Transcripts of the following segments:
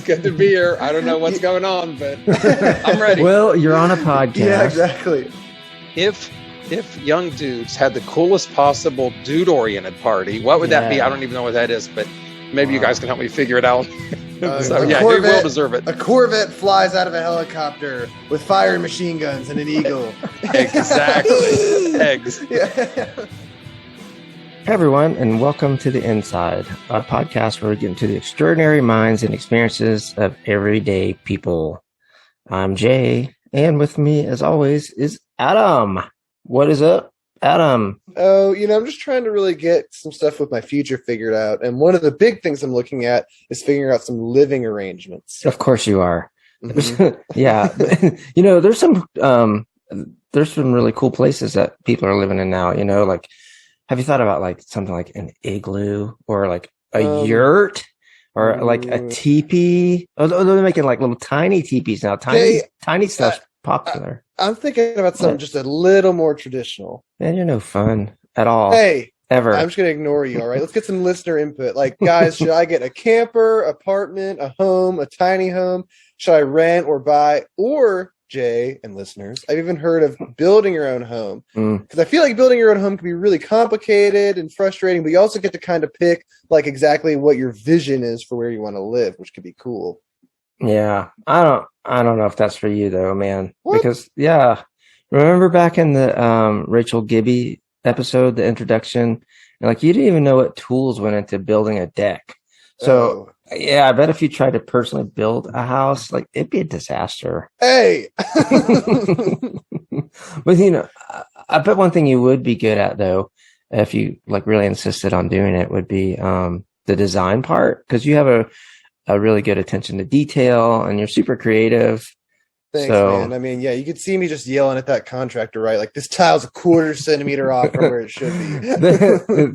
good to be here. I don't know what's going on, but I'm ready. Well, you're on a podcast. Yeah, exactly. If young dudes had the coolest possible dude-oriented party, what would that be? I don't even know what that is, but maybe you guys can help me figure it out. So yeah, he will deserve it. A Corvette flies out of a helicopter with fire and machine guns and an eagle. Exactly. Eggs. Yeah. Hey everyone, and welcome to The Inside, a podcast where we get into the extraordinary minds and experiences of everyday people. I'm Jay, and with me, as always, is Adam. What is up, Adam? Oh, I'm just trying to really get some stuff with my future figured out, and one of the big things I'm looking at is figuring out some living arrangements. Of course you are. Mm-hmm. Yeah. There's some really cool places that people are living in now, like, have you thought about like something like an igloo or like a yurt or like a teepee? Oh, they're making like little tiny teepees now. Tiny stuff's popular. I'm thinking about something just a little more traditional. Man, you're no fun at all. Hey, ever. I'm just going to ignore you. All right. Let's get some listener input. Like, guys, should I get a camper, apartment, a home, a tiny home? Should I rent or buy? Or, Jay and listeners, I've even heard of building your own home, because I feel like building your own home can be really complicated and frustrating, but you also get to kind of pick like exactly what your vision is for where you want to live, which could be cool. Yeah. I don't know if that's for you though, man. What? Because remember back in the Rachel Gibby episode, the introduction, and like you didn't even know what tools went into building a deck. So yeah, I bet if you tried to personally build a house, like it'd be a disaster. Hey, but I bet one thing you would be good at though, if you like really insisted on doing it, would be the design part, because you have a really good attention to detail and you're super creative. Thanks, man. I mean, yeah, you could see me just yelling at that contractor, right? Like, this tile's a quarter centimeter off from where it should be.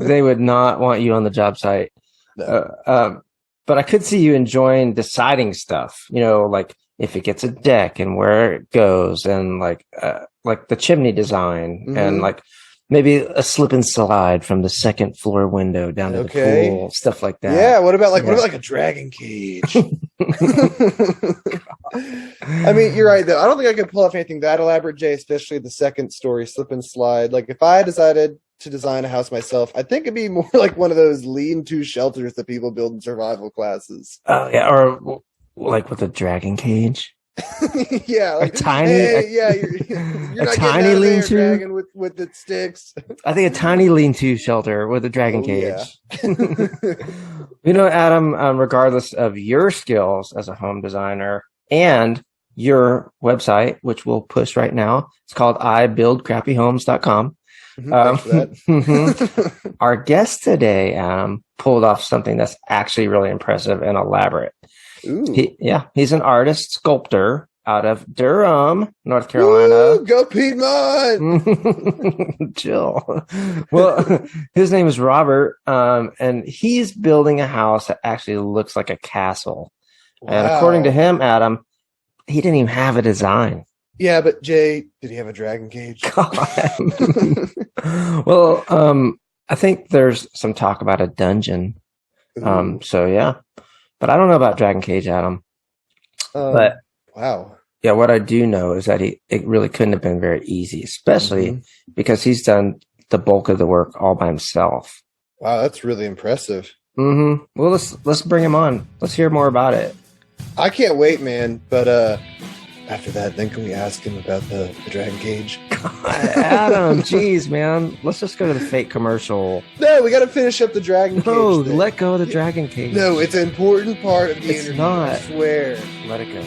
They would not want you on the job site. No. But I could see you enjoying deciding stuff, like if it gets a deck and where it goes, and like the chimney design, and like maybe a slip and slide from the second floor window down to the pool, stuff like that. Yeah. What about a dragon cage? I mean, you're right though. I don't think I could pull off anything that elaborate, Jay, especially the second story slip and slide. Like if I decided to design a house myself, I think it'd be more like one of those lean-to shelters that people build in survival classes. Oh yeah, or like with a dragon cage. Yeah, like, a tiny, you're not tiny lean-to dragon with the sticks. I think a tiny lean-to shelter with a dragon cage. Yeah. Adam, regardless of your skills as a home designer and your website, which we'll push right now, it's called ibuildcrappyhomes.com. Our guest today, Adam, pulled off something that's actually really impressive and elaborate. He's an artist sculptor out of Durham, North Carolina. Ooh, go Piedmont! Chill. Well, his name is Robert, and he's building a house that actually looks like a castle. Wow. And according to him, Adam, he didn't even have a design. Yeah, but Jay, did he have a dragon cage? Well, I think there's some talk about a dungeon. So yeah, but I don't know about dragon cage, Adam. But wow. Yeah, what I do know is that it really couldn't have been very easy, especially because he's done the bulk of the work all by himself. Wow, that's really impressive. Well, let's bring him on. Let's hear more about it. I can't wait, man. But after that, then can we ask him about the dragon cage? God, Adam, jeez, man. Let's just go to the fake commercial. No, we got to finish up the dragon cage. No, let go of the dragon cage. No, it's an important part of the interview. Not. I swear. Let it go.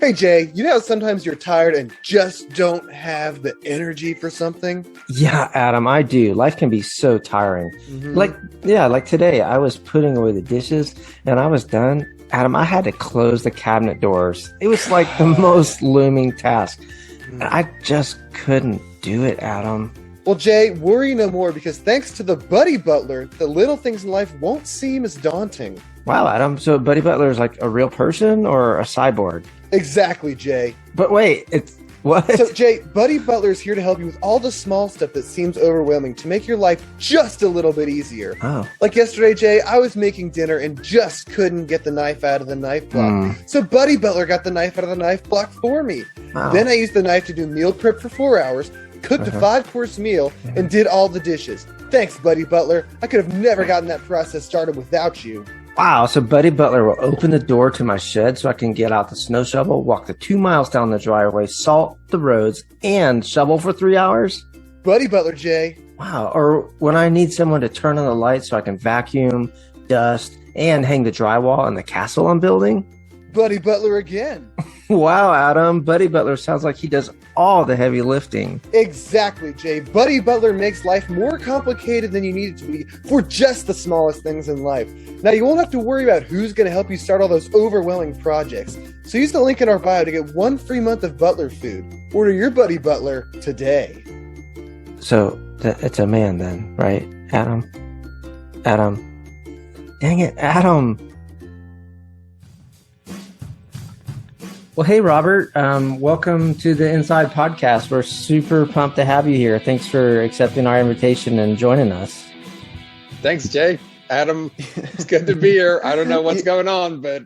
Hey, Jay, you know how sometimes you're tired and just don't have the energy for something? Yeah, Adam, I do. Life can be so tiring. Like today, I was putting away the dishes and I was done. Adam, I had to close the cabinet doors. It was like the most looming task. And I just couldn't do it, Adam. Well, Jay, worry no more, because thanks to the Buddy Butler, the little things in life won't seem as daunting. Wow, Adam. So Buddy Butler is like a real person or a cyborg? Exactly, Jay. But wait, What? So, Jay, Buddy Butler is here to help you with all the small stuff that seems overwhelming to make your life just a little bit easier. Oh. Like yesterday, Jay, I was making dinner and just couldn't get the knife out of the knife block. So Buddy Butler got the knife out of the knife block for me. Wow. Then I used the knife to do meal prep for 4 hours, cooked a 5-course meal, and did all the dishes. Thanks, Buddy Butler. I could have never gotten that process started without you. Wow, so Buddy Butler will open the door to my shed so I can get out the snow shovel, walk the 2 miles down the driveway, salt the roads, and shovel for 3 hours? Buddy Butler, Jay. Wow, or when I need someone to turn on the lights so I can vacuum, dust, and hang the drywall in the castle I'm building? Buddy Butler again. Wow, Adam, Buddy Butler sounds like he does all the heavy lifting. Exactly, Jay. Buddy Butler makes life more complicated than you need it to be for just the smallest things in life. Now, you won't have to worry about who's going to help you start all those overwhelming projects. So use the link in our bio to get 1 free month of Butler food. Order your Buddy Butler today. So it's a man then, right? Adam? Dang it, Adam. Well, hey, Robert. Welcome to the Inside Podcast. We're super pumped to have you here. Thanks for accepting our invitation and joining us. Thanks, Jay. Adam, it's good to be here. I don't know what's going on, but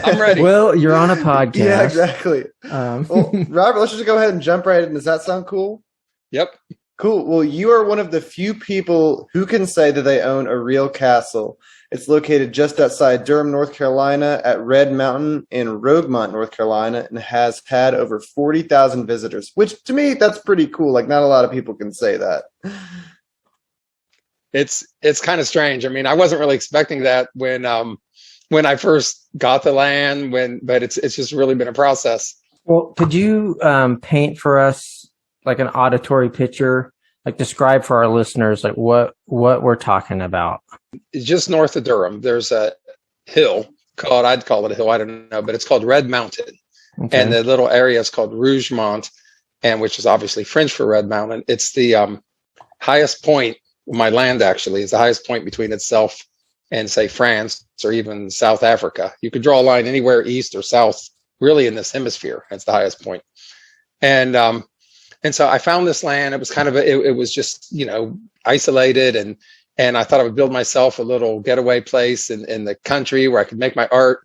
I'm ready. Well, you're on a podcast. Yeah, exactly. Well, Robert, let's just go ahead and jump right in. Does that sound cool? Yep. Cool. Well, you are one of the few people who can say that they own a real castle. It's located just outside Durham, North Carolina at Red Mountain in Rogemont, North Carolina, and has had over 40,000 visitors, which to me, that's pretty cool. Like, not a lot of people can say that. It's kind of strange. I mean, I wasn't really expecting that when I first got the land, but it's just really been a process. Well, could you paint for us like an auditory picture? Like, describe for our listeners like what we're talking about. Just north of Durham, there's a hill I'd call it a hill, I don't know, but it's called Red Mountain. Okay. And the little area is called Rougemont, and which is obviously French for Red Mountain. It's the highest point. My land actually is the highest point between itself and, say, France or even South Africa. You could draw a line anywhere east or south, really, in this hemisphere. That's the highest point. And so I found this land. It was kind of it was just, isolated, and I thought I would build myself a little getaway place in the country where I could make my art.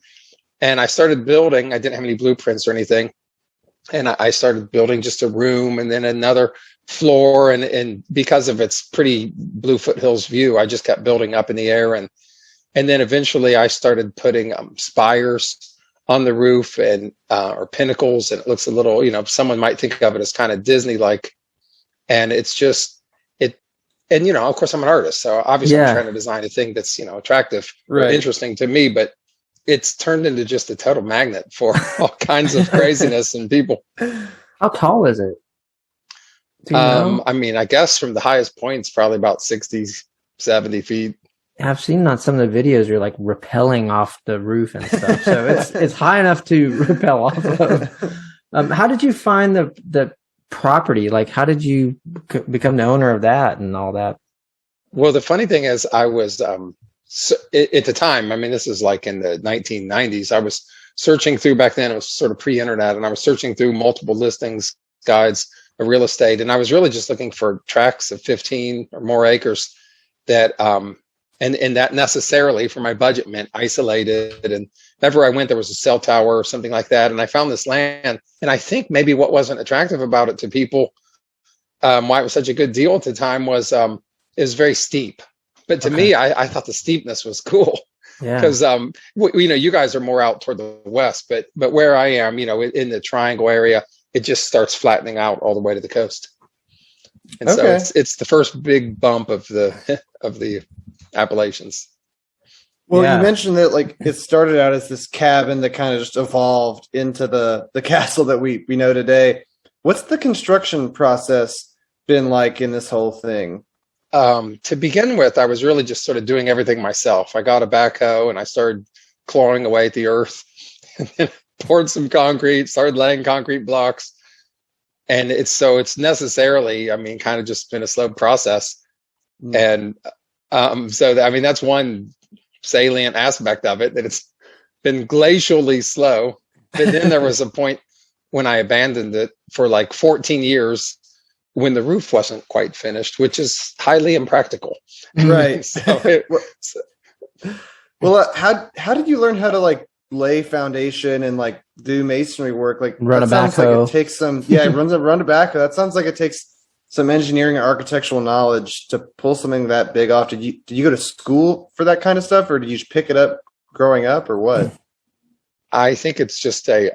And I started building. I didn't have any blueprints or anything. And I started building just a room and then another floor. And because of its pretty Blue Foothills view, I just kept building up in the air. And then eventually I started putting spires on the roof and or pinnacles. And it looks a little, someone might think of it as kind of Disney-like. And it's just, and of course I'm an artist. So obviously I'm trying to design a thing that's, attractive or interesting to me, but it's turned into just a total magnet for all kinds of craziness and people. How tall is it? I mean, I guess from the highest point, it's probably about 60, 70 feet. I've seen on some of the videos you're like rappelling off the roof and stuff. So it's high enough to rappel off of. How did you find the property? Like, how did you become the owner of that and all that? Well, the funny thing is I was, so at the time, I mean, this is like in the 1990s, I was searching through, back then it was sort of pre-internet, and I was searching through multiple listings, guides of real estate. And I was really just looking for tracts of 15 or more acres that, and that necessarily for my budget meant isolated. And everywhere I went, there was a cell tower or something like that. And I found this land. And I think maybe what wasn't attractive about it to people, why it was such a good deal at the time was, it was very steep. But to me, I thought the steepness was cool. Yeah. Because, you guys are more out toward the west, but where I am, in the Triangle area, it just starts flattening out all the way to the coast. And so it's the first big bump of the Appalachians. Well, you mentioned that like it started out as this cabin that kind of just evolved into the castle that we know today. What's the construction process been like in this whole thing? To begin with, I was really just sort of doing everything myself. I got a backhoe and I started clawing away at the earth, and then poured some concrete, started laying concrete blocks. And it's necessarily, I mean, kind of just been a slow process. And that's one salient aspect of it, that it's been glacially slow. But then there was a point when I abandoned it for like 14 years when the roof wasn't quite finished, which is highly impractical. Right. So Well, how did you learn how to like lay foundation and like do masonry work? Like Run that a sounds like backhoe. it takes some run a backhoe. That sounds like it takes some engineering and architectural knowledge to pull something that big off. Did you go to school for that kind of stuff, or did you just pick it up growing up, or what? I think it's just a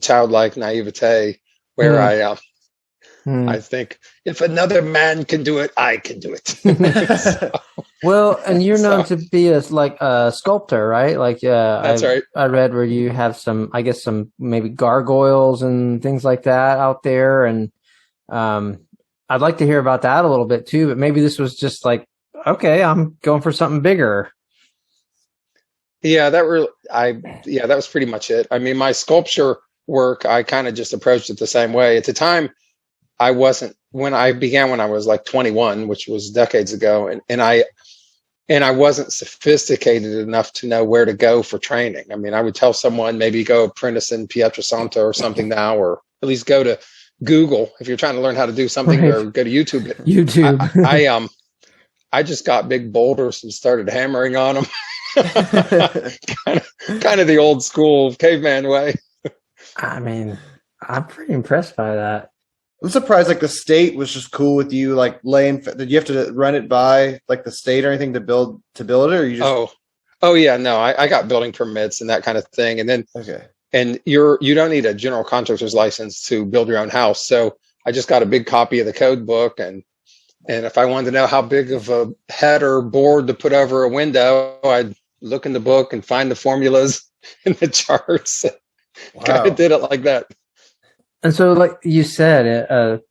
childlike naivete where I think if another man can do it, I can do it. So, Well, and you're known to be a sculptor, right? Like, that's right. I read where you have some, I guess, some maybe gargoyles and things like that out there, and I'd like to hear about that a little bit too. But maybe this was just like, okay, I'm going for something bigger. Yeah, that was pretty much it. I mean, my sculpture work, I kind of just approached it the same way. At the time, when I began when I was like 21, which was decades ago, and I wasn't sophisticated enough to know where to go for training. I mean, I would tell someone maybe go apprentice in Pietrasanta or something now, or at least go to Google if you're trying to learn how to do something, Right. or go to YouTube. I just got big boulders and started hammering on them, kind of the old school caveman way. I mean, I'm pretty impressed by that. I'm surprised like the state was just cool with you like laying. Did you have to run it by like the state or anything to build it, or you just? Oh yeah, no, I got building permits and that kind of thing, and then Okay. and you don't need a general contractor's license to build your own house. So I just got a big copy of the code book, and if I wanted to know how big of a head or board to put over a window, I'd look in the book and find the formulas and the charts. Wow. Kind of did it like that. And so, like you said,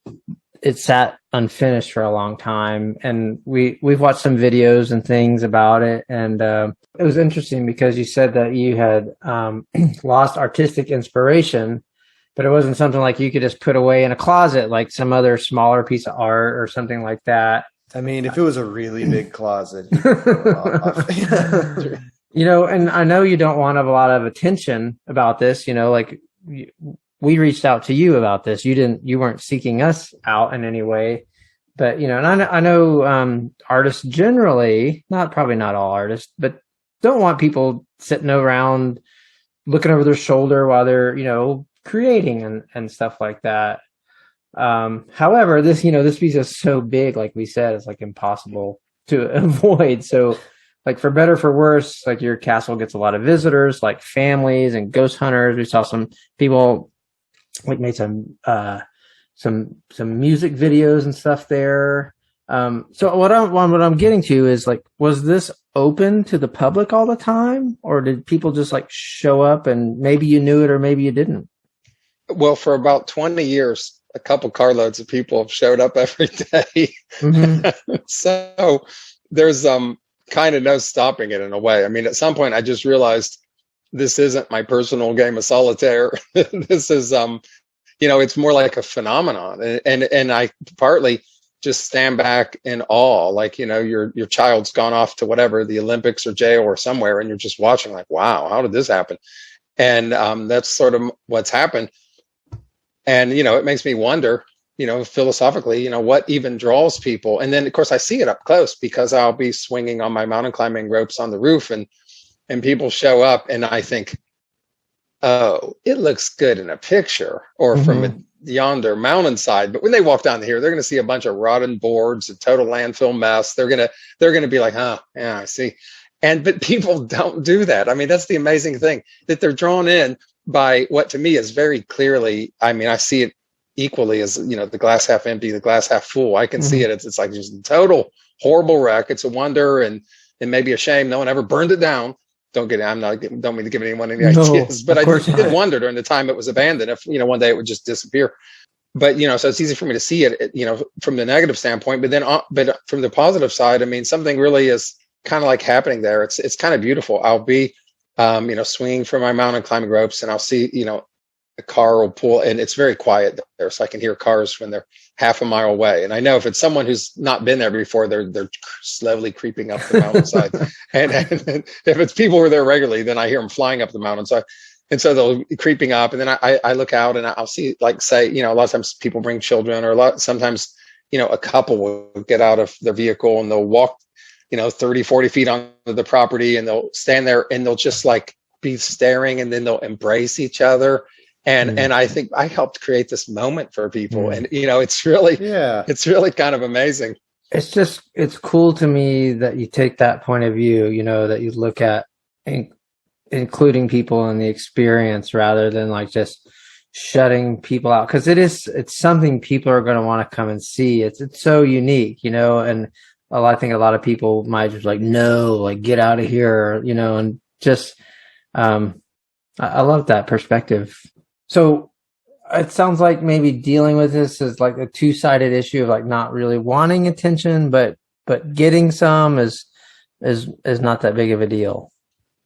it sat unfinished for a long time, and we've watched some videos and things about it, and it was interesting because you said that you had lost artistic inspiration, but it wasn't something like you could just put away in a closet like some other smaller piece of art or something like that. I mean, if it was a really big closet, you know, and I know you don't want a lot of attention about this, you know, like we reached out to you about this. You weren't seeking us out in any way, but you know, and I know artists generally, probably not all artists, but don't want people sitting around looking over their shoulder while they're, you know, creating and stuff like that. However, this piece is so big, like we said, it's like impossible to avoid. So like for better, for worse, like your castle gets a lot of visitors, like families and ghost hunters. We saw some people like made some music videos and stuff there. So what I'm getting to is like, was this open to the public all the time, or did people just like show up and maybe you knew it or maybe you didn't? Well, for about 20 years, a couple carloads of people have showed up every day. Mm-hmm. So there's kind of no stopping it in a way. I mean, at some point I just realized this isn't my personal game of solitaire. This is, it's more like a phenomenon. And I partly just stand back in awe. Like, you know, your child's gone off to whatever, the Olympics or jail or somewhere, and you're just watching like, wow, how did this happen? And that's sort of what's happened. And, you know, it makes me wonder, you know, philosophically, you know, what even draws people. And then, of course, I see it up close because I'll be swinging on my mountain climbing ropes on the roof and people show up and I think, oh, it looks good in a picture or from yonder mountainside. But when they walk down here, they're going to see a bunch of rotten boards, a total landfill mess. They're going to be like, oh, yeah, I see. But people don't do that. I mean, that's the amazing thing, that they're drawn in by what to me is very clearly, I mean, I see it equally as, you know, the glass half empty, the glass half full. I can see it. It's like just a total horrible wreck. It's a wonder and maybe a shame no one ever burned it down. Don't mean to give anyone any ideas, but I did wonder during the time it was abandoned if, you know, one day it would just disappear. But, you know, so it's easy for me to see it, you know, from the negative standpoint, but then, but from the positive side, I mean, something really is kind of like happening there. It's kind of beautiful. I'll be, you know, swinging from my mountain climbing ropes and I'll see, you know, a car will pull and it's very quiet there. So I can hear cars when they're half a mile away. And I know if it's someone who's not been there before, they're slowly creeping up the mountainside. and if it's people who are there regularly, then I hear them flying up the mountainside. and so they'll be creeping up, and then I look out and I'll see, like, say, a lot of times people bring children, or sometimes, a couple will get out of their vehicle and they'll walk, 30, 40 feet onto the property, and they'll stand there and they'll just like be staring, and then they'll embrace each other. And I think I helped create this moment for people. And, it's really kind of amazing. It's cool to me that you take that point of view, that you look at including people in the experience rather than like just shutting people out. Cause it's something people are going to want to come and see. It's so unique, and I think a lot of people might just like, no, like get out of here, and just, I love that perspective. So it sounds like maybe dealing with this is like a two-sided issue of like not really wanting attention, but getting some is not that big of a deal.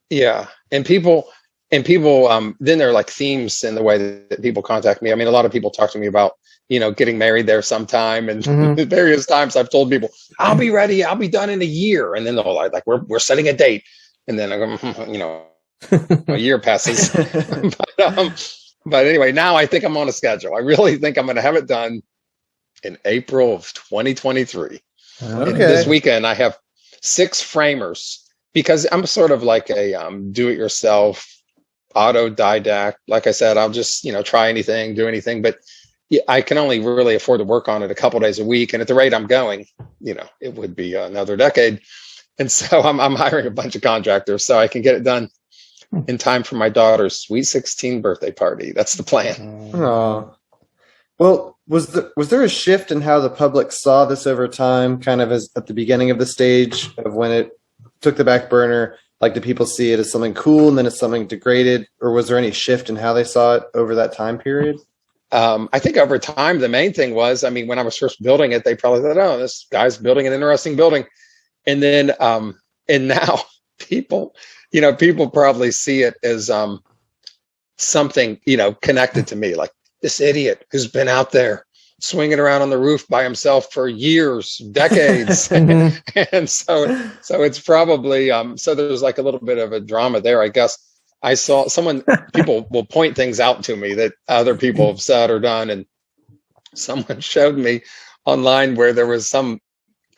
Yeah. And people, then there are like themes in the way that people contact me. I mean, a lot of people talk to me about, getting married there sometime, and various times I've told people, I'll be ready. I'll be done in a year. And then they'll like, we're setting a date. And then I go, a year passes. But anyway, now I think I'm on a schedule. I really think I'm going to have it done in April of 2023. Okay. And this weekend, I have 6 framers, because I'm sort of like a do-it-yourself autodidact. Like I said, I'll just, try anything, do anything. But I can only really afford to work on it a couple days a week. And at the rate I'm going, it would be another decade. And so I'm hiring a bunch of contractors so I can get it done in time for my daughter's sweet 16 birthday party. That's the plan. Oh, well, was there a shift in how the public saw this over time, kind of as at the beginning of the stage of when it took the back burner? Like, did people see it as something cool and then as something degraded, or was there any shift in how they saw it over that time period? I think over time, the main thing was, when I was first building it, they probably thought, oh, this guy's building an interesting building. And then, and now people probably see it as something, connected to me, like this idiot who's been out there swinging around on the roof by himself for years, decades. And so it's probably, so there's like a little bit of a drama there, I guess. I saw people will point things out to me that other people have said or done. And someone showed me online where there was some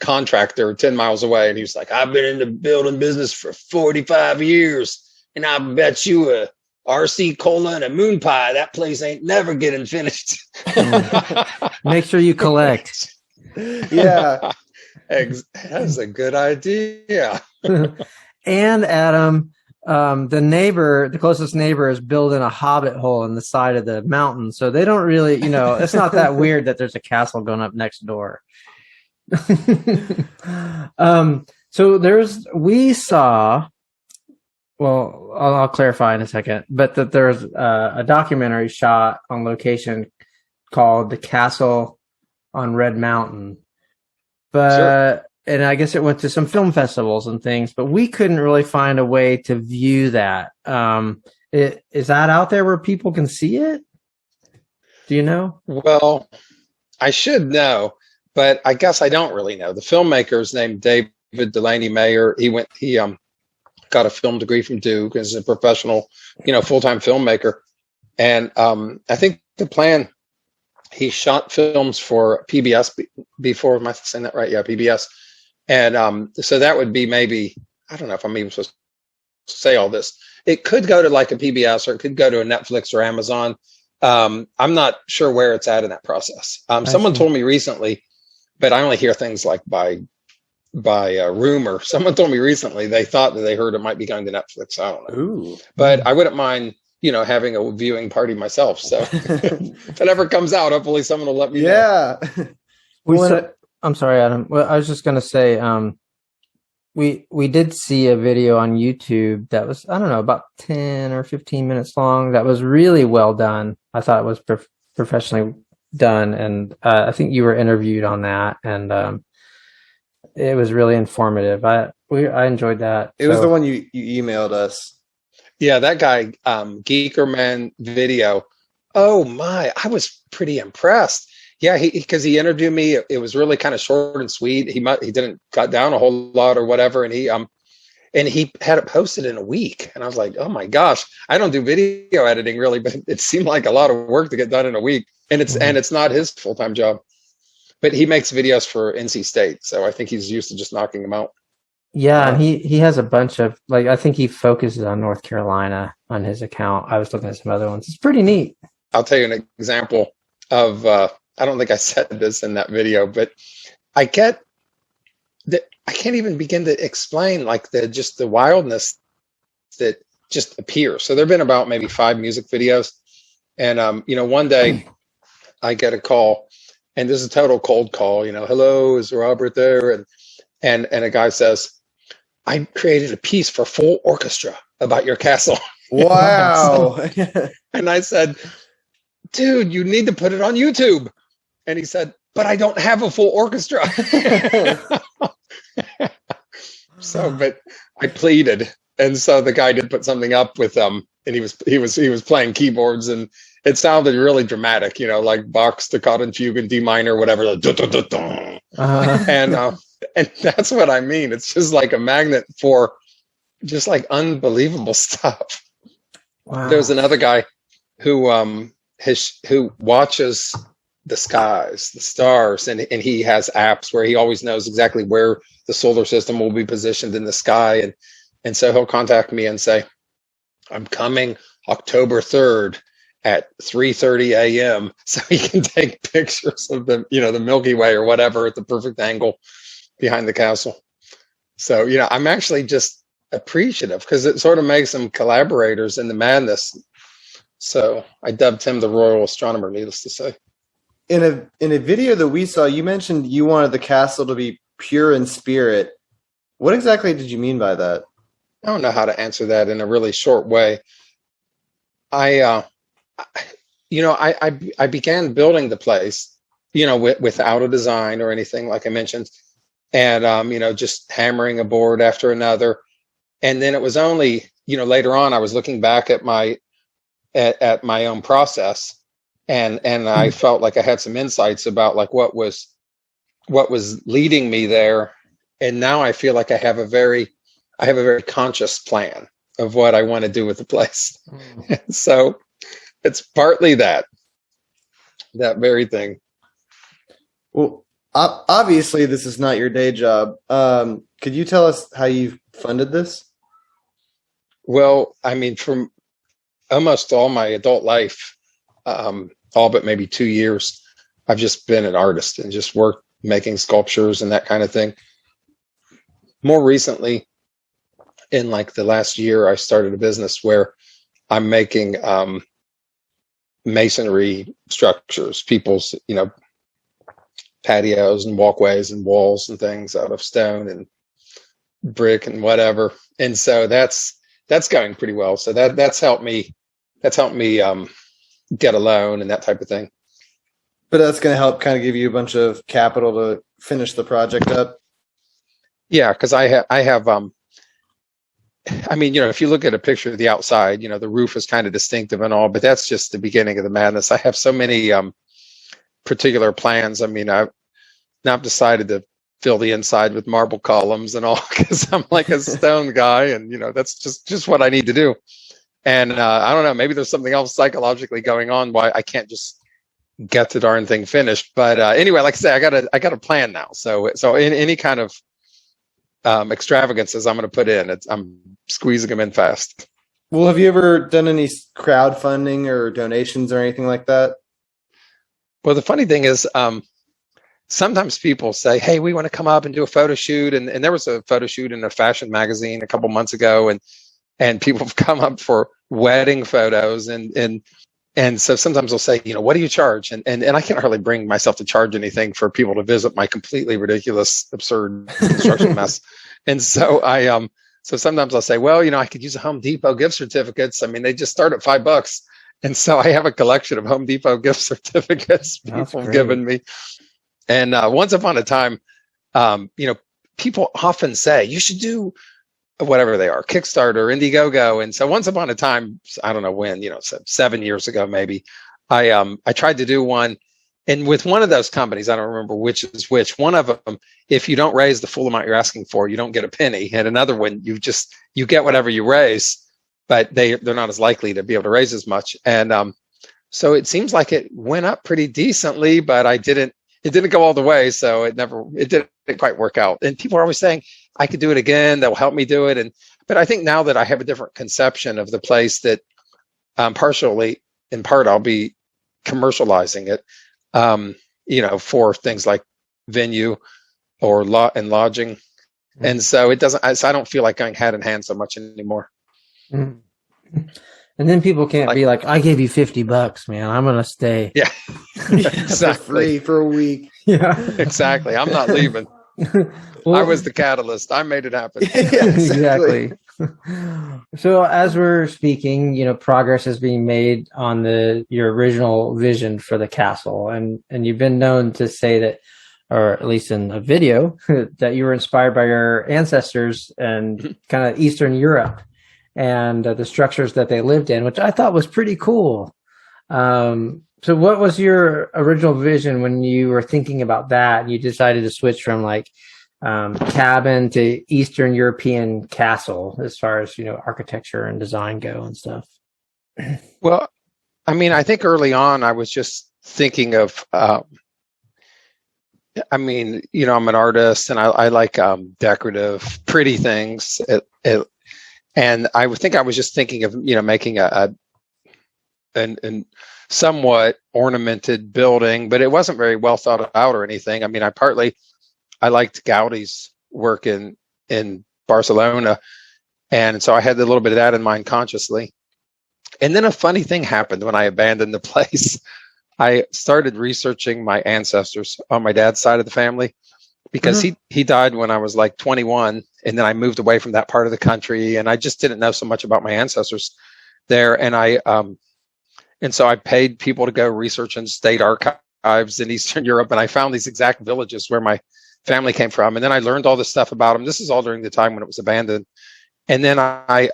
contractor 10 miles away, and he was like, I've been in the building business for 45 years, and I bet you a RC cola and a moon pie that place ain't never getting finished. Make sure you collect. Yeah. That's a good idea. And Adam, the closest neighbor is building a hobbit hole in the side of the mountain, so they don't really, it's not that weird that there's a castle going up next door. So we saw, well, I'll clarify in a second, but that there's a documentary shot on location called The Castle on Red Mountain. But sure. And I guess it went to some film festivals and things, but we couldn't really find a way to view that. Is that out there where people can see it? Do you know? Well, I should know, but I guess I don't really know. The filmmaker is named David Delaney Mayer. He got a film degree from Duke as a professional, full-time filmmaker. And I think the plan, he shot films for PBS before. Am I saying that right? Yeah, PBS. And so that would be maybe, I don't know if I'm even supposed to say all this. It could go to like a PBS, or it could go to a Netflix or Amazon. I'm not sure where it's at in that process. Someone told me recently, but I only hear things like by rumor. Someone told me recently they thought that they heard it might be going to Netflix. I don't know. Ooh. But I wouldn't mind, having a viewing party myself. So if it ever comes out, hopefully someone will let me know. Yeah. I'm sorry, Adam. Well, I was just going to say, we did see a video on YouTube that was, I don't know, about 10 or 15 minutes long. That was really well done. I thought it was professionally done. And I think you were interviewed on that. And it was really informative. I enjoyed that. It was the one you emailed us. Yeah, that guy, Geekerman Video. Oh my, I was pretty impressed. Yeah, because he interviewed me. It was really kind of short and sweet. He didn't cut down a whole lot or whatever, and and he had it posted in a week. And I was like, oh my gosh, I don't do video editing really, but it seemed like a lot of work to get done in a week. And it's not his full-time job, but he makes videos for NC State. So I think he's used to just knocking them out. Yeah, and he has a bunch of, like, I think he focuses on North Carolina on his account. I was looking at some other ones. It's pretty neat. I'll tell you an example of, I don't think I said this in that video, but I get that I can't even begin to explain like the wildness that just appears. So there've been about maybe 5 music videos. And, one day I get a call, and this is a total cold call, hello, is Robert there? And a guy says, I created a piece for full orchestra about your castle. Wow. And I said, dude, you need to put it on YouTube. And he said, but I don't have a full orchestra. But I pleaded. And so the guy did put something up with and he was playing keyboards, and it sounded really dramatic, like Bach staccato fugue in D minor, whatever. And that's what I mean. It's just like a magnet for just like unbelievable stuff. Wow. There's another guy who watches the skies, the stars, and he has apps where he always knows exactly where the solar system will be positioned in the sky. And so he'll contact me and say, I'm coming October 3rd at 3:30 a.m. so he can take pictures of the Milky Way or whatever at the perfect angle behind the castle. So, I'm actually just appreciative because it sort of makes them collaborators in the madness. So I dubbed him the Royal Astronomer, needless to say. In a video that we saw, you mentioned you wanted the castle to be pure in spirit. What exactly did you mean by that? I don't know how to answer that in a really short way. I began building the place, without a design or anything, like I mentioned, and just hammering a board after another. And then it was only, later on, I was looking back at my own process, and I felt like I had some insights about like what was leading me there. And now I feel like I have a very conscious plan of what I want to do with the place. So it's partly that very thing. Well, obviously this is not your day job. Could you tell us how you funded this? Well, I mean, from almost all my adult life, all but maybe 2 years, I've just been an artist and just worked making sculptures and that kind of thing. More recently, in like the last year, I started a business where I'm making masonry structures, people's, patios and walkways and walls and things out of stone and brick and whatever. And so that's going pretty well. So that's helped me get a loan and that type of thing. But that's going to help kind of give you a bunch of capital to finish the project up. Yeah, because I have I mean, if you look at a picture of the outside, the roof is kind of distinctive and all, but that's just the beginning of the madness. I have so many particular plans. I mean, I've now decided to fill the inside with marble columns and all because I'm like a stone guy, and that's just what I need to do. And I don't know, maybe there's something else psychologically going on why I can't just get the darn thing finished. But anyway, like I say, I got a plan now. So in any kind of extravagances I'm going to put in, I'm squeezing them in fast. Well, have you ever done any crowdfunding or donations or anything like that? Well, the funny thing is, sometimes people say, hey, we want to come up and do a photo shoot. And there was a photo shoot in a fashion magazine a couple months ago, and people have come up for wedding photos. And so sometimes they'll say, what do you charge? And I can't hardly bring myself to charge anything for people to visit my completely ridiculous, absurd construction mess. And so so sometimes I'll say, well, I could use a Home Depot gift certificates. I mean, they just start at $5. And so I have a collection of Home Depot gift certificates people have given me. And once upon a time, people often say you should do whatever they are, Kickstarter, Indiegogo. And so once upon a time, I don't know when, 7 years ago, maybe I tried to do one, and with one of those companies, I don't remember which is which. One of them, if you don't raise the full amount you're asking for, you don't get a penny. And another one, you get whatever you raise, but they're not as likely to be able to raise as much. And so it seems like it went up pretty decently, but it didn't go all the way. So it didn't quite work out. And people are always saying, I could do it again. They'll help me do it. But I think now that I have a different conception of the place, that partially, in part, I'll be commercializing it, for things like venue or lodging. Mm-hmm. And so I don't feel like going hand in hand so much anymore. Mm-hmm. And then people can't be like, I gave you $50, man. I'm going to stay. Yeah. Exactly. For a week. Yeah. Exactly. I'm not leaving. Well, I was the catalyst. I made it happen. Yeah, exactly. So as we're speaking, progress is being made on your original vision for the castle. And you've been known to say that, or at least in a video, that you were inspired by your ancestors and kind of Eastern Europe and the structures that they lived in, which I thought was pretty cool. So what was your original vision when you were thinking about that and you decided to switch from cabin to Eastern European castle as far as, architecture and design go and stuff? Well, I mean, I think early on I was just thinking of, I'm an artist and I like decorative, pretty things. And I would think I was just thinking of, making a somewhat ornamented building, but it wasn't very well thought out or anything. I mean, I liked Gaudi's work in Barcelona. And so I had a little bit of that in mind consciously. And then a funny thing happened when I abandoned the place. I started researching my ancestors on my dad's side of the family, because he died when I was like 21, and then I moved away from that part of the country, and I just didn't know so much about my ancestors there. And so I paid people to go research in state archives in Eastern Europe, and I found these exact villages where my family came from, and then I learned all this stuff about them. This is all during the time when it was abandoned, and then I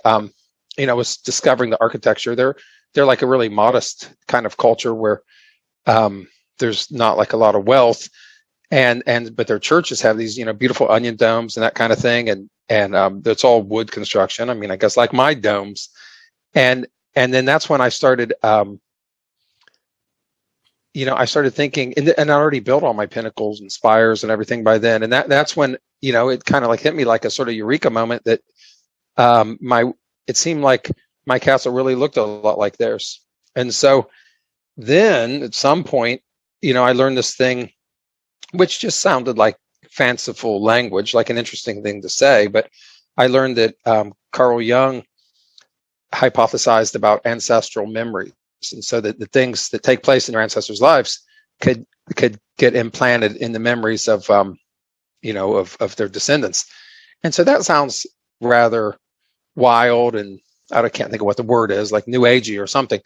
was discovering the architecture. They're like a really modest kind of culture where there's not like a lot of wealth. But their churches have these, beautiful onion domes and that kind of thing. And it's all wood construction. I mean, I guess like my domes. And then that's when I started, I started thinking, and I already built all my pinnacles and spires and everything by then. And that's when, it kind of like hit me like a sort of eureka moment that it seemed like my castle really looked a lot like theirs. And so then at some point, I learned this thing, which just sounded like fanciful language, like an interesting thing to say. But I learned that Carl Jung hypothesized about ancestral memories. And so that the things that take place in your ancestors' lives could get implanted in the memories of their descendants. And so that sounds rather wild, and I can't think of what the word is, like new agey or something.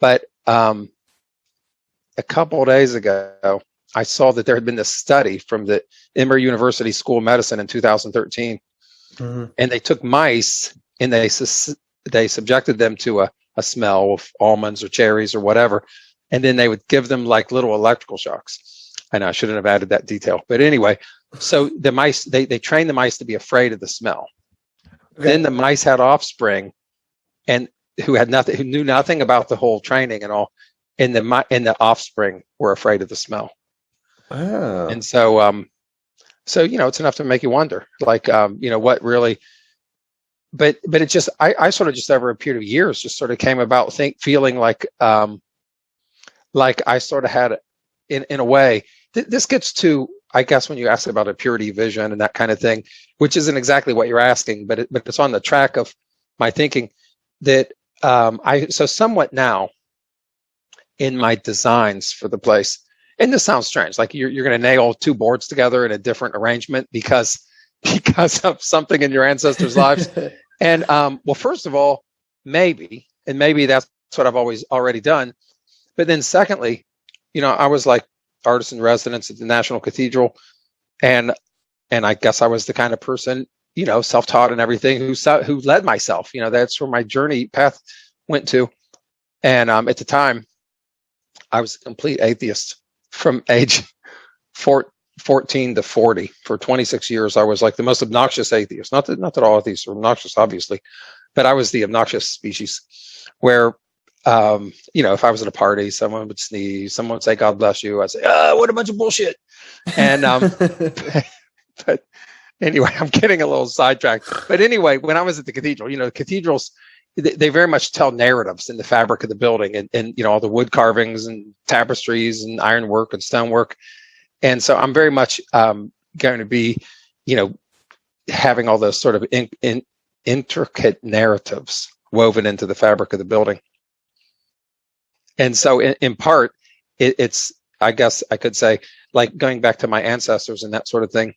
But a couple of days ago, I saw that there had been this study from the Emory University School of Medicine in 2013, and they took mice and they subjected them to a smell of almonds or cherries or whatever, and then they would give them like little electrical shocks. I know I shouldn't have added that detail, but anyway, so the mice, they trained the mice to be afraid of the smell. Okay. Then the mice had offspring, and who knew nothing about the whole training and all, and the offspring were afraid of the smell. Oh. And so it's enough to make you wonder, like, what really. But it just, I sort of just over a period of years just sort of came about feeling like I sort of had, in a way, this gets to, I guess, when you ask about a purity vision and that kind of thing, which isn't exactly what you're asking, but it's on the track of my thinking that so somewhat now in my designs for the place, and this sounds strange, like you're going to nail two boards together in a different arrangement because of something in your ancestors' lives. And well, first of all, maybe that's what I've always already done. But then secondly, I was like artist in residence at the National Cathedral, and I guess I was the kind of person, self-taught and everything, who led myself. That's where my journey path went to. And at the time, I was a complete atheist from age 14 to 40, for 26 years, I was like the most obnoxious atheist. Not that all atheists are obnoxious, obviously, but I was the obnoxious species where, if I was at a party, someone would sneeze, someone would say, "God bless you." I'd say, what a bunch of bullshit. And, but anyway, I'm getting a little sidetracked. But anyway, when I was at the cathedral, cathedrals, they very much tell narratives in the fabric of the building, and all the wood carvings and tapestries and ironwork and stonework. And so I'm very much going to be, having all those sort of intricate narratives woven into the fabric of the building. And so in part, it's, I guess I could say, like going back to my ancestors and that sort of thing,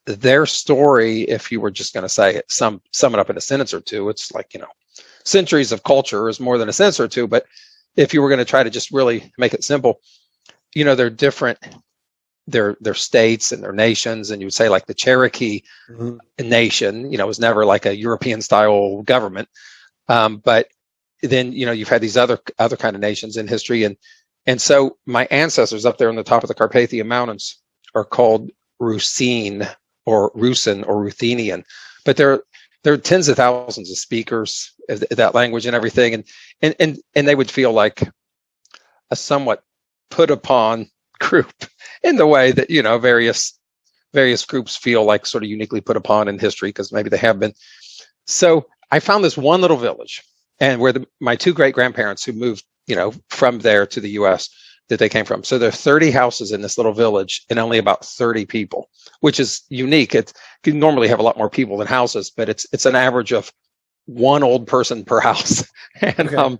their story, if you were just going to say it, sum it up in a sentence or two, it's like, centuries of culture is more than a sentence or two. But if you were going to try to just really make it simple, they're different, their states and their nations. And you would say like the Cherokee nation, was never like a European style government. But then, you've had these other kind of nations in history. And so my ancestors up there on the top of the Carpathian Mountains are called Rusine or Rusin or Ruthenian, but there are tens of thousands of speakers of that language and everything. And they would feel like a somewhat put upon group in the way that, various groups feel like sort of uniquely put upon in history, because maybe they have been. So I found this one little village, and where my two great grandparents who moved, from there to the US that they came from. So there are 30 houses in this little village and only about 30 people, which is unique. It can normally have a lot more people than houses, but it's an average of one old person per house. And, okay.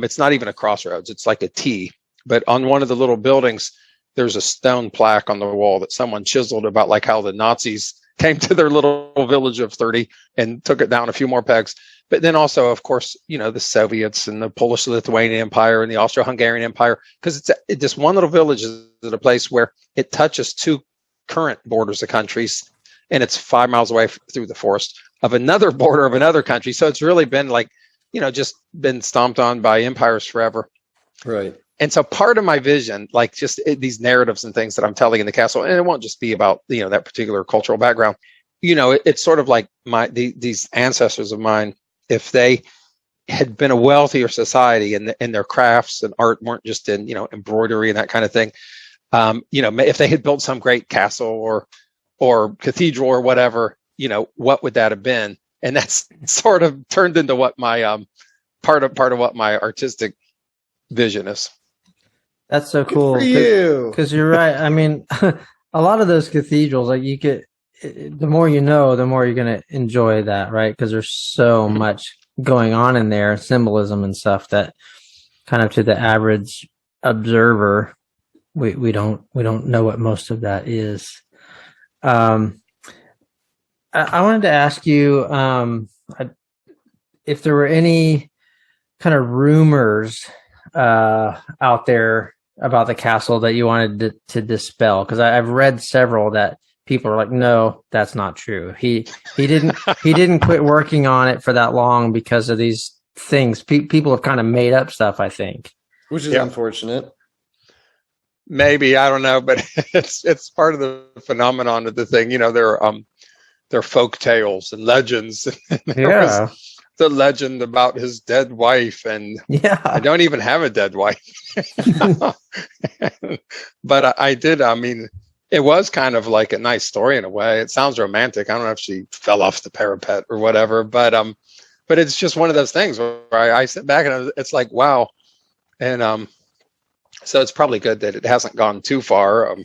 It's not even a crossroads. It's like a T, but on one of the little buildings, there's a stone plaque on the wall that someone chiseled about like how the Nazis came to their little village of 30 and took it down a few more pegs. But then also, of course, the Soviets and the Polish-Lithuanian Empire and the Austro-Hungarian Empire, because this one little village is a place where it touches two current borders of countries, and it's 5 miles away through the forest of another border of another country. So it's really been like, just been stomped on by empires forever. Right. And so part of my vision, like just these narratives and things that I'm telling in the castle, and it won't just be about, that particular cultural background, it's sort of like these ancestors of mine, if they had been a wealthier society and their crafts and art weren't just in, embroidery and that kind of thing, if they had built some great castle or cathedral or whatever, what would that have been? And that's sort of turned into what my part of what my artistic vision is. That's so cool. Because you're right. I mean, a lot of those cathedrals, like the more the more you're going to enjoy that, right? Because there's so much going on in there, symbolism and stuff that kind of to the average observer, we don't know what most of that is. I wanted to ask you if there were any kind of rumors out there about the castle that you wanted to dispel, because I've read several that people are like, no, that's not true. He didn't quit working on it for that long because of these things. People have kind of made up stuff, I think, which is unfortunate. Maybe, I don't know, but it's part of the phenomenon of the thing. There are folk tales and legends. There was the legend about his dead wife, and I don't even have a dead wife. But I did. I mean, it was kind of like a nice story in a way. It sounds romantic. I don't know if she fell off the parapet or whatever, but it's just one of those things where I sit back and it's like, wow. And so it's probably good that it hasn't gone too far.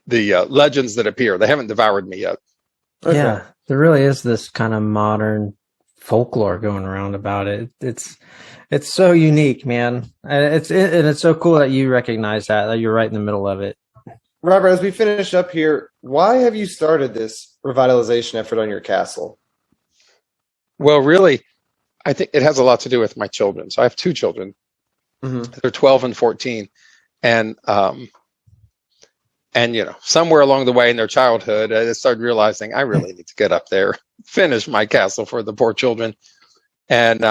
The legends that appear, they haven't devoured me yet. Okay. Yeah, there really is this kind of modern folklore going around about it. It's so unique, man. And it's so cool that you recognize that you're right in the middle of it. Robert, as we finish up here, why have you started this revitalization effort on your castle? Well, really, I think it has a lot to do with my children. So I have two children. Mm-hmm. They're 12 and 14. And somewhere along the way in their childhood, I started realizing I really need to get up there, finish my castle for the poor children. And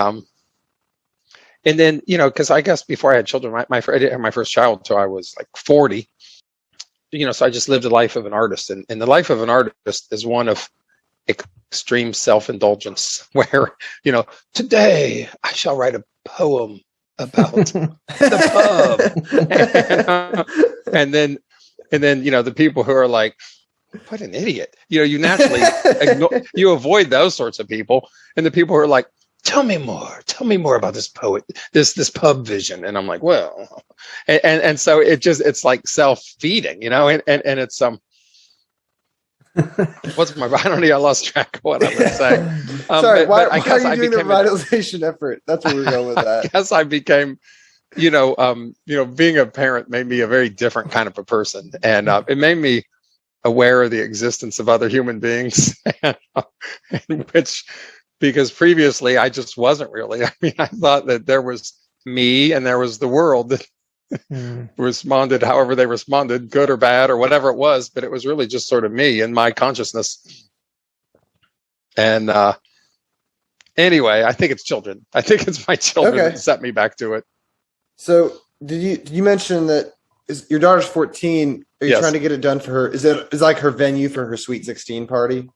And then, because I guess before I had children, I didn't have my first child until I was like 40. So I just lived the life of an artist, and the life of an artist is one of extreme self-indulgence, where today I shall write a poem about the pub, and then the people who are like, what an idiot, you naturally you avoid those sorts of people, and the people who are like, tell me more about this poet, this pub vision. And I'm like, well, and so it's like self-feeding, and it's what's my, I don't know, I lost track of what I was saying. Sorry, why are you doing the revitalization effort? That's what we're going with that. I guess I became, being a parent made me a very different kind of a person, and it made me aware of the existence of other human beings, because previously I just wasn't really. I mean, I thought that there was me and there was the world that responded however they responded, good or bad or whatever it was, but it was really just sort of me and my consciousness. And anyway, I think it's children. I think it's my children that set me back to it. So did you mention that your daughter's 14? Are you trying to get it done for her? Is like her venue for her Sweet 16 party?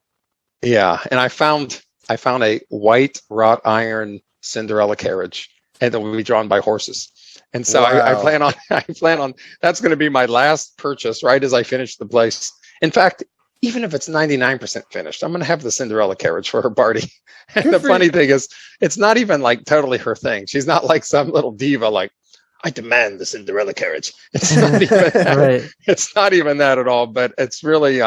Yeah. And I found a white wrought iron Cinderella carriage, and it will be drawn by horses. And so I plan on that's going to be my last purchase right as I finish the place. In fact, even if it's 99% finished, I'm going to have the Cinderella carriage for her party. And the funny thing is, it's not even like totally her thing. She's not like some little diva like, I demand the Cinderella carriage. It's not even that. Right. It's not even that at all. But it's really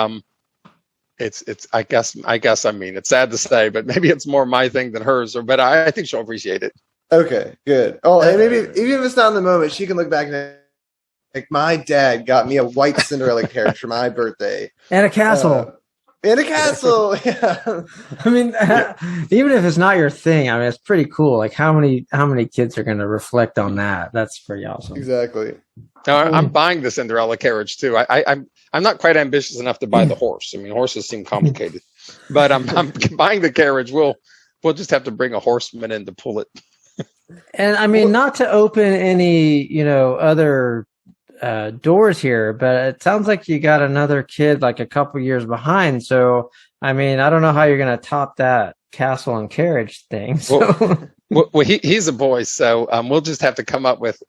it's I guess I mean, it's sad to say, but maybe it's more my thing than hers. But I think she'll appreciate it. Okay, good. Oh, and maybe even if it's not in the moment, she can look back and like, my dad got me a white Cinderella carriage for my birthday and a castle. Yeah. I mean, even if it's not your thing, I mean, it's pretty cool. Like, how many kids are going to reflect on that? That's pretty awesome. Exactly. I'm buying the Cinderella carriage too. I'm not quite ambitious enough to buy the horse. I mean, horses seem complicated, but I'm buying the carriage. We'll just have to bring a horseman in to pull it. And I mean, not to open any, other doors here, but it sounds like you got another kid like a couple years behind. So, I mean, I don't know how you're going to top that castle and carriage thing. So. Well, he's a boy, so we'll just have to come up with,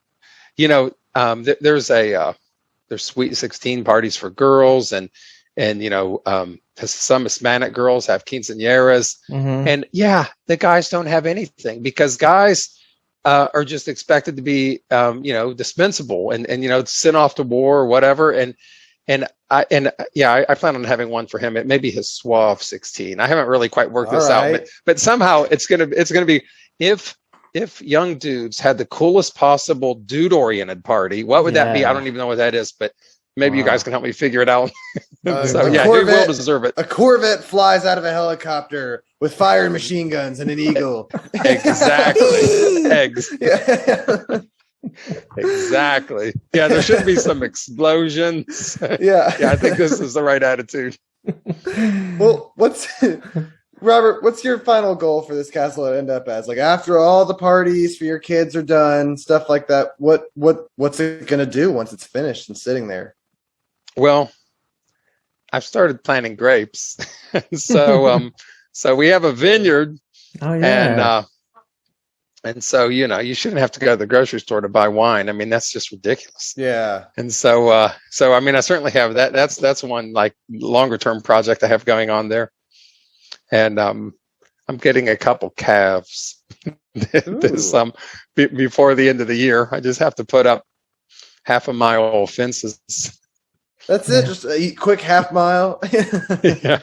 there's Sweet 16 parties for girls, and some Hispanic girls have quinceañeras, and the guys don't have anything because guys are just expected to be, dispensable and sent off to war or whatever. And I plan on having one for him. It may be his Suave 16. I haven't really quite worked this out, but somehow it's gonna be, if young dudes had the coolest possible dude-oriented party, what would that be? I don't even know what that is, but maybe you guys can help me figure it out. So he will deserve it. A Corvette flies out of a helicopter with fire and machine guns and an eagle. Exactly. Exactly. Yeah, there should be some explosions. Yeah. I think this is the right attitude. Well, Robert, what's your final goal for this castle to end up as? Like, after all the parties for your kids are done, stuff like that, what's it going to do once it's finished and sitting there? Well, I've started planting grapes. So we have a vineyard. Oh, yeah. And so, you shouldn't have to go to the grocery store to buy wine. I mean, that's just ridiculous. Yeah. And so I mean, I certainly have that. That's one like longer term project I have going on there. And I'm getting a couple calves before the end of the year. I just have to put up half-a-mile fences. That's it. Just a quick half mile. Yeah.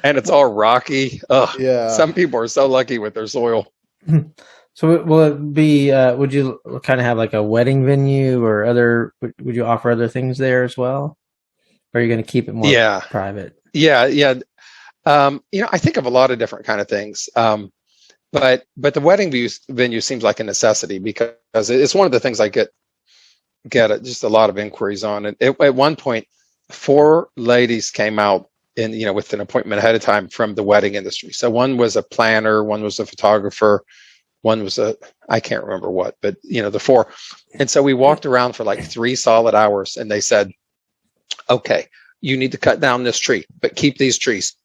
And it's all rocky. Ugh. Yeah. Some people are so lucky with their soil. So will it be, would you kind of have like a wedding venue or would you offer other things there as well? Or are you going to keep it more private? Yeah. I think of a lot of different kind of things. But the wedding venue seems like a necessity because it's one of the things I get just a lot of inquiries on. And at one point, 4 ladies came out with an appointment ahead of time from the wedding industry. So one was a planner, one was a photographer, One was I can't remember what, but the four. And so we walked around for like 3 solid hours, and they said, okay, you need to cut down this tree, but keep these trees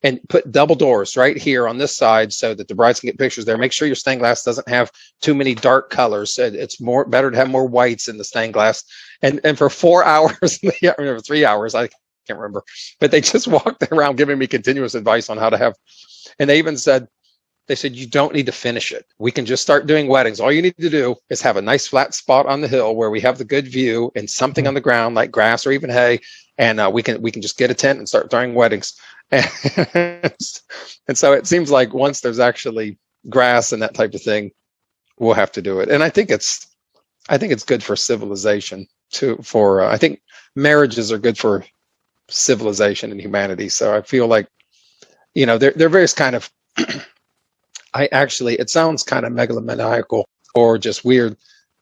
and put double doors right here on this side so that the brides can get pictures there. Make sure your stained glass doesn't have too many dark colors. It's better to have more whites in the stained glass. And for 4 hours, or 3 hours, I can't remember, but they just walked around giving me continuous advice on how to have. And they even said, you don't need to finish it. We can just start doing weddings. All you need to do is have a nice flat spot on the hill where we have the good view and something on the ground like grass or even hay. And we can just get a tent and start throwing weddings. And so it seems like once there's actually grass and that type of thing, we'll have to do it. And I think it's good for civilization too. I think marriages are good for civilization and humanity. So I feel like, there are various kind of, it sounds kind of megalomaniacal or just weird,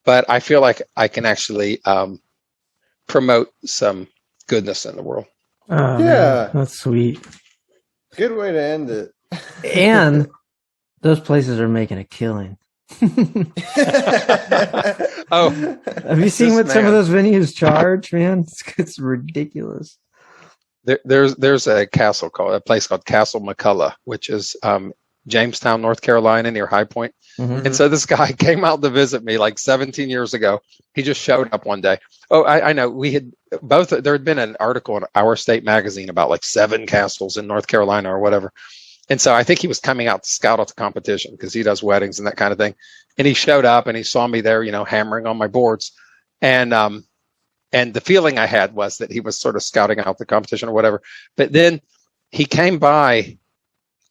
but I feel like I can actually promote some goodness in the world. Oh, yeah, man, that's sweet. Good way to end it. And those places are making a killing. Oh, have you seen what some of those venues charge, man? It's ridiculous. There's a place called Castle McCullough, which is Jamestown, North Carolina, near High Point. Mm-hmm. And so this guy came out to visit me like 17 years ago. He just showed up one day. Oh, I know. There had been an article in Our State magazine about like 7 castles in North Carolina or whatever. And so I think he was coming out to scout out the competition because he does weddings and that kind of thing. And he showed up and he saw me there, hammering on my boards. And the feeling I had was that he was sort of scouting out the competition or whatever. But then he came by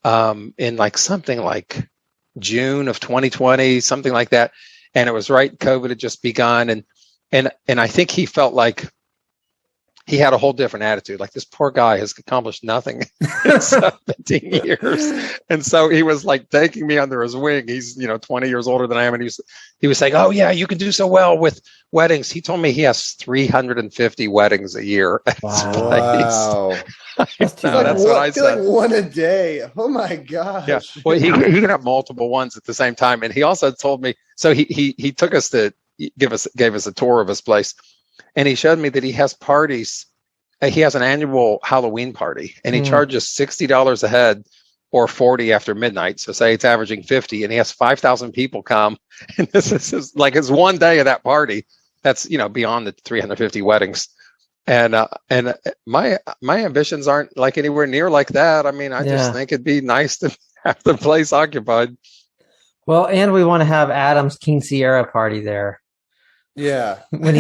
in like something like June of 2020, something like that. And it was right. COVID had just begun. And I think he felt like he had a whole different attitude. Like, this poor guy has accomplished nothing in 17 years. And so he was like taking me under his wing. He's, 20 years older than I am. And he was saying, oh yeah, you can do so well with weddings. He told me he has 350 weddings a year. Wow. That's what I said. Like one a day. Oh my gosh. Yeah. Well, he can have multiple ones at the same time. And he also told me, so he took us to gave us a tour of his place. And he showed me that he has parties. He has an annual Halloween party, and he charges $60 a head or $40 after midnight. So say it's averaging $50, and he has 5,000 people come. And this is like his one day of that party. That's, beyond the 350 weddings. And my ambitions aren't like anywhere near like that. I mean, I just think it'd be nice to have the place occupied. Well, and we want to have Adam's Quinceañera party there. Yeah. When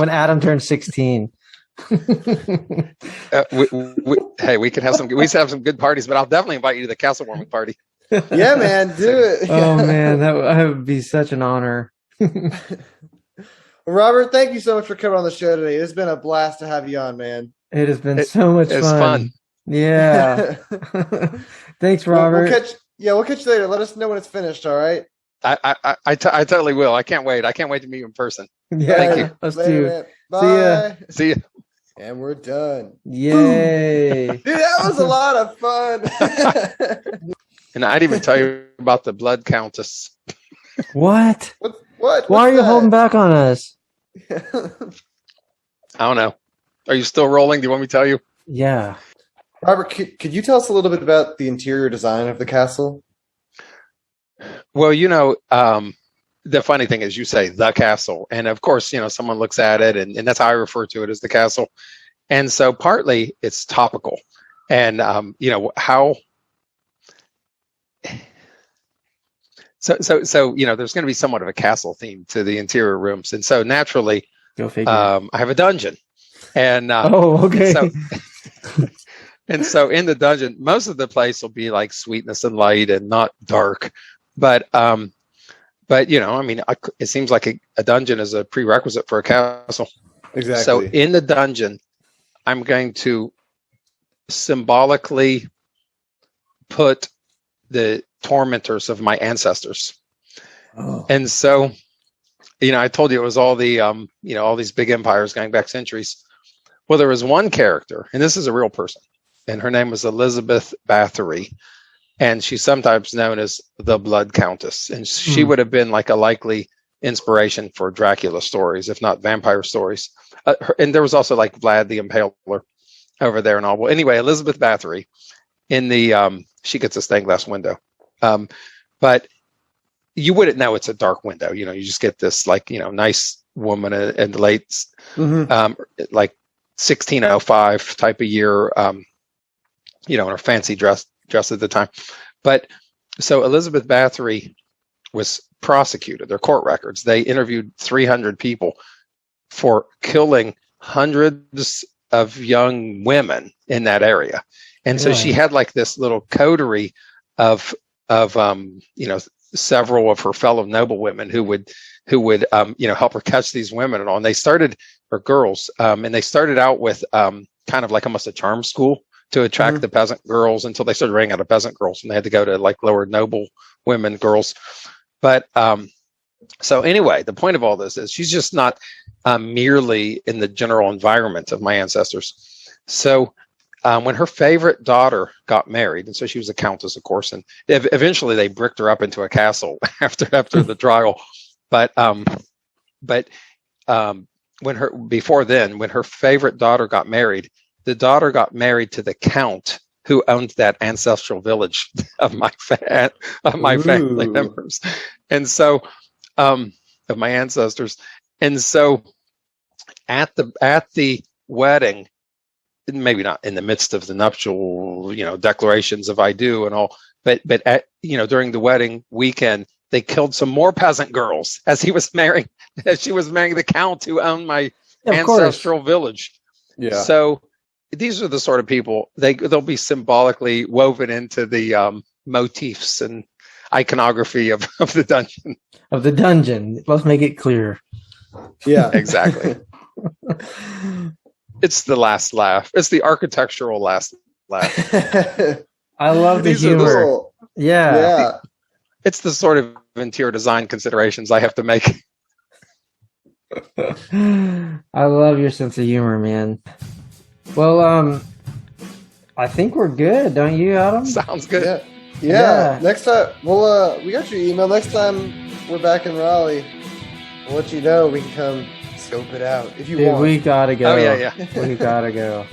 Adam turns 16. We can have we used to have some good parties, but I'll definitely invite you to the castle warming party. Yeah, man, do it. Oh man, that would be such an honor. Robert, thank you so much for coming on the show today. It's been a blast to have you on, man. It has been so much fun. It's fun. Yeah. Thanks, Robert. We'll catch you later. Let us know when it's finished. All right. I totally will. I can't wait. I can't wait to meet you in person. Yeah, thank you. Us too. Man. Bye. See ya. And we're done. Yay. Dude, that was a lot of fun. And I'd even tell you about the blood countess. What? What? Why are you holding back on us? I don't know. Are you still rolling? Do you want me to tell you? Yeah. Robert, could you tell us a little bit about the interior design of the castle? Well, the funny thing is you say the castle. And of course, someone looks at it and that's how I refer to it, as the castle. And so partly it's topical. And, how. So, there's going to be somewhat of a castle theme to the interior rooms. And so naturally, Go figure. I have a dungeon. And okay. And so in the dungeon, most of the place will be like sweetness and light and not dark. But it seems like a dungeon is a prerequisite for a castle. Exactly. So in the dungeon, I'm going to symbolically put the tormentors of my ancestors. Oh. And so, I told you it was all the, all these big empires going back centuries. Well, there was one character, and this is a real person, and her name was Elizabeth Bathory. and she's sometimes known as the Blood Countess. And she Hmm. would have been like a likely inspiration for Dracula stories, if not vampire stories. And there was also like Vlad the Impaler over there and all. Well, anyway, Elizabeth Bathory in the she gets a stained glass window, but you wouldn't know it's a dark window. You just get this like nice woman in the late like 1605 type of year, in her fancy dress at the time. But so Elizabeth Bathory was prosecuted. Their court records. They interviewed 300 people for killing hundreds of young women in that area. And so she had like this little coterie of several of her fellow noblewomen who would help her catch these women and all. And they started, or girls, and they started out with kind of like almost a charm school to attract the peasant girls until they started running out of peasant girls and they had to go to like lower noble women girls. But so anyway, the point of all this is she's just not merely in the general environment of my ancestors. So when her favorite daughter got married, and so she was a countess, of course, and eventually they bricked her up into a castle after the trial. But when her favorite daughter got married, the daughter got married to the count who owned that ancestral village of my family members, and so of my ancestors. And so at the wedding, maybe not in the midst of the nuptial, declarations of I do and all, but at, during the wedding weekend, they killed some more peasant girls as she was marrying the count who owned my ancestral village. Yeah. So these are the sort of people they'll be symbolically woven into the motifs and iconography of the dungeon. Of the dungeon. Let's make it clear. Yeah, exactly. It's the last laugh. It's the architectural last laugh. I love the humor. Yeah. It's the sort of interior design considerations I have to make. I love your sense of humor, man. Well, I think we're good, don't you, Adam? Sounds good. Yeah. Next time, we got your email. Next time we're back in Raleigh, we'll let you know. We can come scope it out if you want. We gotta go. Oh yeah. We gotta go.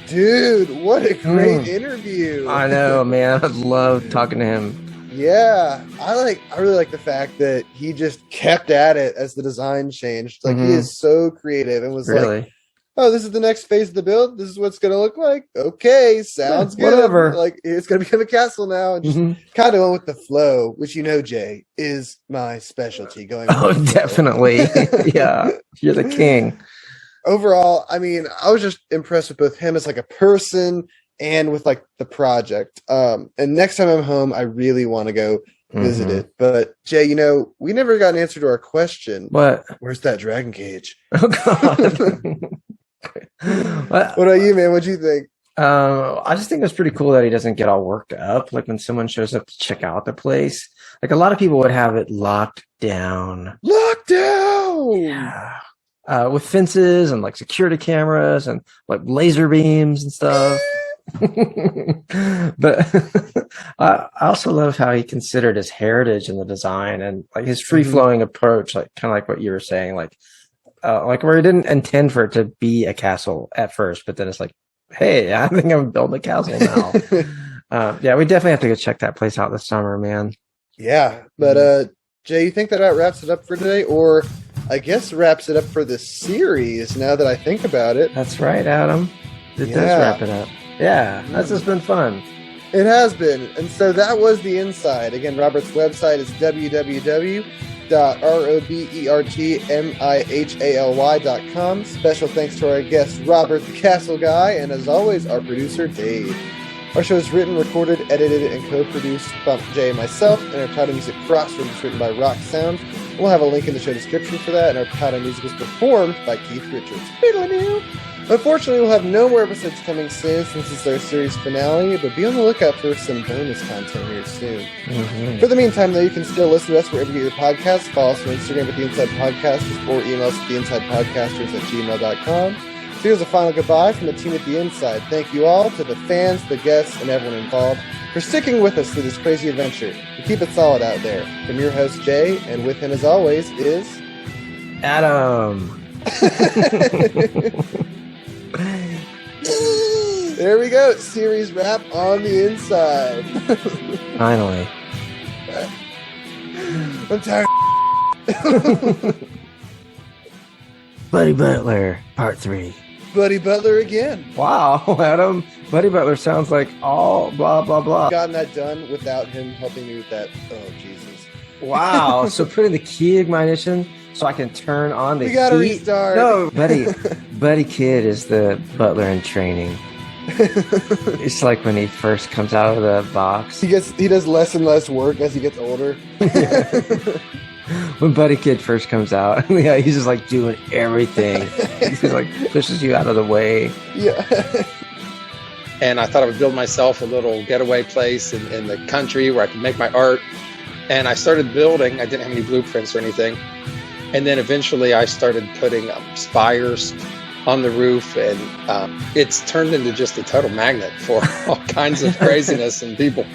Dude, what a great interview! I know, man. I love talking to him. Yeah, I really like the fact that he just kept at it as the design changed. Like he is so creative and was like, "Oh, this is the next phase of the build. This is what it's gonna look like." Okay, sounds good. Whatever. Like it's gonna become a castle now, and just kind of went with the flow, which Jay is my specialty. Going. Oh, definitely. Yeah, you're the king. Overall, I mean, I was just impressed with both him as like a person and with like the project. And next time I'm home, I really want to go visit it. But Jay, we never got an answer to our question. What? Where's that dragon cage? Oh God. What about you, man? What'd you think? I just think it's pretty cool that he doesn't get all worked up. Like when someone shows up to check out the place, like a lot of people would have it locked down. Locked down. Yeah. With fences and like security cameras and like laser beams and stuff. But I also love how he considered his heritage in the design and like his free flowing approach, like kind of like what you were saying, like where he didn't intend for it to be a castle at first, but then it's like, hey, I think I'm building a castle now. Yeah, we definitely have to go check that place out this summer, man. Yeah, but Jay, you think that wraps it up for today, or I guess wraps it up for the series? Now that I think about it, that's right, Adam. It does wrap it up. Yeah, that's just been fun. It has been, and so that was The Inside. Again, Robert's website is www.robertmihaly.com. Special thanks to our guest, Robert the Castle Guy, and as always, our producer, Dave. Our show is written, recorded, edited, and co-produced by Jay and myself, and our title music, Crossroads, is written by Rock Sound. We'll have a link in the show description for that, and our title music is performed by Keith Richards. Unfortunately, we'll have no more episodes coming soon since it's our series finale, but be on the lookout for some bonus content here soon. For the meantime, though, you can still listen to us wherever you get your podcasts. Follow us on Instagram at The Inside Podcasters or email us at theinsidepodcasters@gmail.com. Here's a final goodbye from the team at the Inside. Thank you all to the fans, the guests, and everyone involved for sticking with us through this crazy adventure. And keep it solid out there. From your host, Jay, and with him as always is... Adam. There we go. Series wrap on the Inside. Finally. I'm tired. Buddy Butler, part 3. Buddy Butler again. Wow, Adam. Buddy Butler sounds like all blah, blah, blah. Gotten that done without him helping me with that. Oh, Jesus. Wow. So putting the key ignition so I can turn on the heat. We gotta restart. No, Buddy Kid is the butler in training. It's like when he first comes out of the box. He does less and less work as he gets older. When Buddy Kid first comes out, yeah, he's just like doing everything. He just like pushes you out of the way. Yeah. And I thought I would build myself a little getaway place in the country where I could make my art. And I started building. I didn't have any blueprints or anything. And then eventually I started putting spires on the roof, and it's turned into just a total magnet for all kinds of craziness and people.